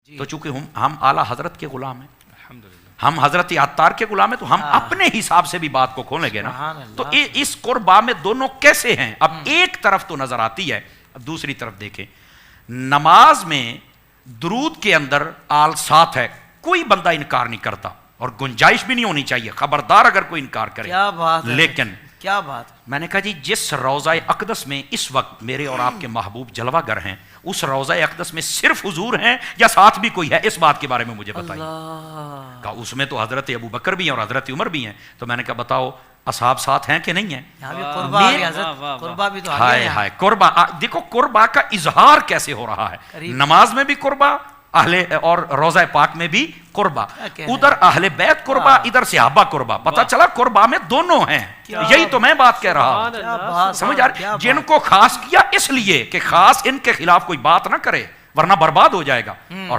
تو چونکہ ہم اعلیٰ حضرت کے غلام ہیں، ہم حضرت عطار کے غلام ہیں، تو ہم اپنے حساب سے بھی بات کو کھولیں گے نا۔ تو اس قربا میں دونوں کیسے ہیں؟ اب ایک طرف تو نظر آتی ہے، اب دوسری طرف دیکھیں، نماز میں درود کے اندر آل ساتھ ہے، کوئی بندہ انکار نہیں کرتا اور گنجائش بھی نہیں ہونی چاہیے، خبردار اگر کوئی انکار کرے۔ کیا بات ہے، لیکن کیا بات، میں نے کہا جی جس روضہ اقدس میں اس وقت میرے اور آپ کے محبوب جلوہ گر ہیں، اس روضہ اقدس میں صرف حضور ہیں یا ساتھ بھی کوئی ہے؟ اس بات کے بارے میں مجھے بتائیے۔ کہا اس میں تو حضرت ابو بکر بھی ہیں اور حضرت عمر بھی ہیں۔ تو میں نے کہا بتاؤ اصحاب ساتھ ہیں کہ نہیں ہیں؟ یہاں بھی قربا آ گیا حضرت، قربا بھی تو آ ہائے گیا۔ ہائے قربا، دیکھو قربا کا اظہار کیسے ہو رہا ہے، نماز میں بھی قربا اہل اور روضہ پاک میں بھی قربا، ادھر اہل بیت قربا ادھر صحابہ قربا، پتہ چلا قربا میں دونوں ہیں۔ یہی تو میں بات کہہ رہا ہوں، سمجھ آ رہی؟ جن کو خاص کیا اس لیے کہ خاص ان کے خلاف کوئی بات نہ کرے ورنہ برباد ہو جائے گا، اور